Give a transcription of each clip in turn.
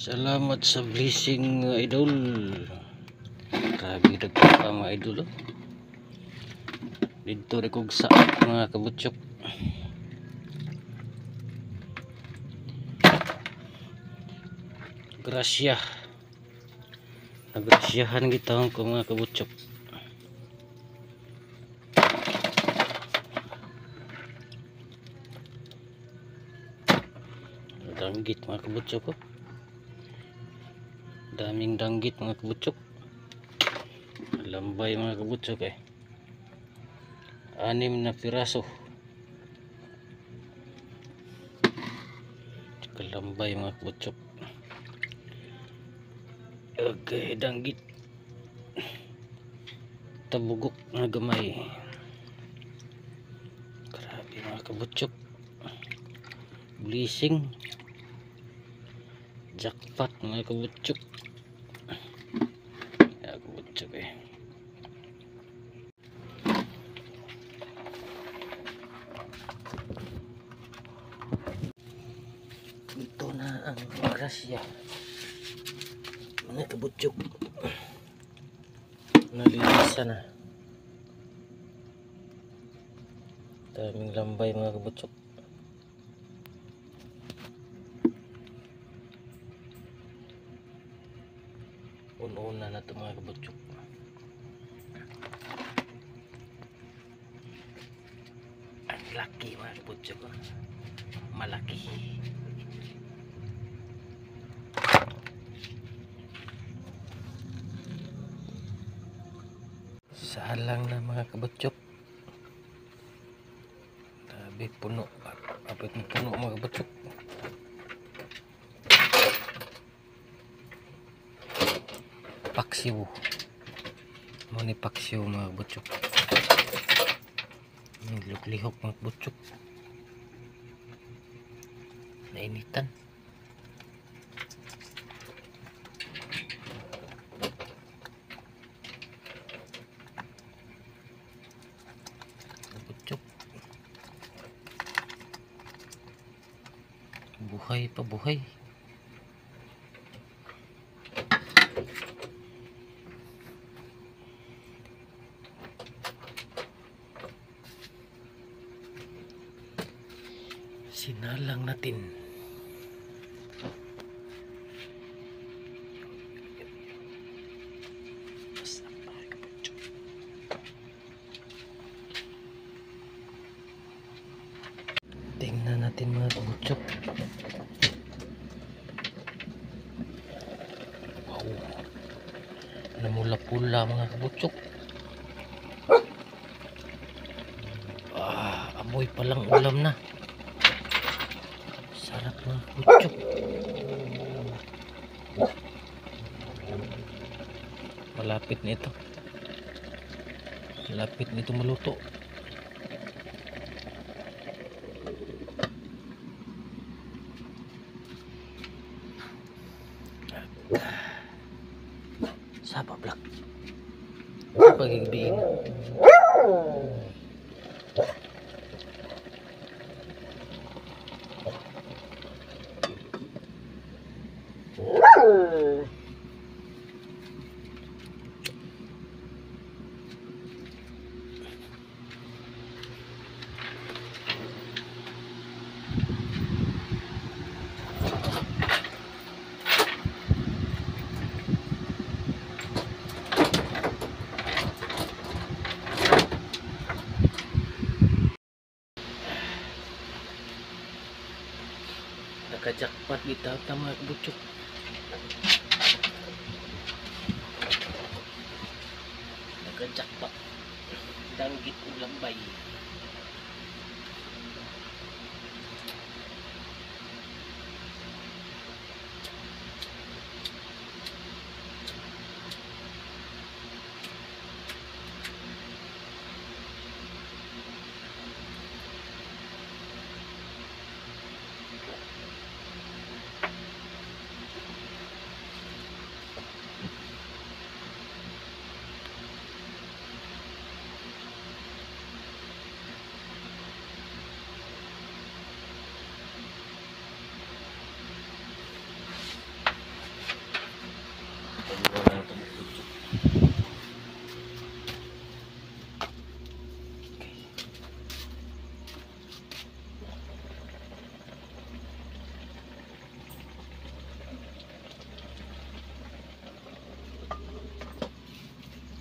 Salamat sa blessing mga idol. Grabe dagko pa mga idol. Dito rin kong sa mga kabutsok. Grasya. Nagrasyahan kita ko mga kabutsok. Danggit mga kabutsok ko. Daming danggit mga kabutsok. Lambay mga kabutsok eh. 6 na piraso. Lambay mga kabutsok. Okay, danggit. Tabugok na gamay. Grabe mga kabutsok. Blessing. Jackpot mga kabutsok. Ya kabutsok eh. Ito na ang grasya mga kabutsok. Nalilisa na. Daming lambay mga kabutsok. Una na ito mga kabutsok. Ang laki mga kabutsok. Malaki. Salang na mga kabutsok. Tabi puno. Apit mo puno mga kabutsok. Paksiw. Muni paksiw mga kabutsok. Lihok mga kabutsok. Nainitan. Kabutsok. Buhay pa buhay. Sinalang natin. Tingnan natin mga kabutsok. Wow. Namula-pula mga kabutsok. Amoy palang ulam na. Sarap mga kabutsok. Malapit nito. Malapit nito maluto. Sapa blak. Pagigbiin. Nakajakpat kita mga kabutsok. Nakajakpat. Danggit o lambay. Wala na itong puso.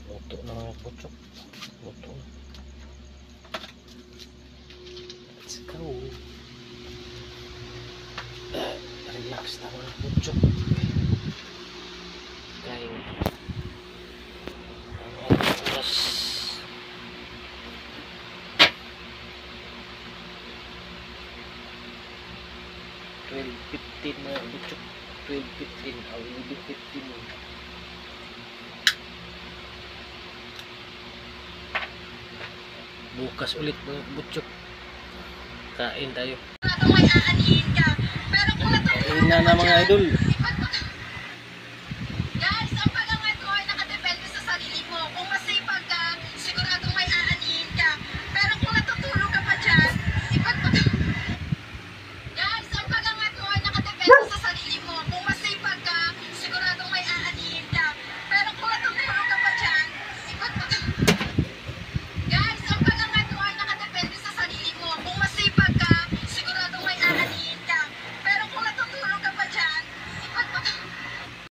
Luto na mga puso. Luto na. Let's go. Relax na mga puso. Kaya ang oras 12:15 na puso. 12:15 o 11:15. Bukas ulit mga butchok. Kain tayo. Kain na mga idol.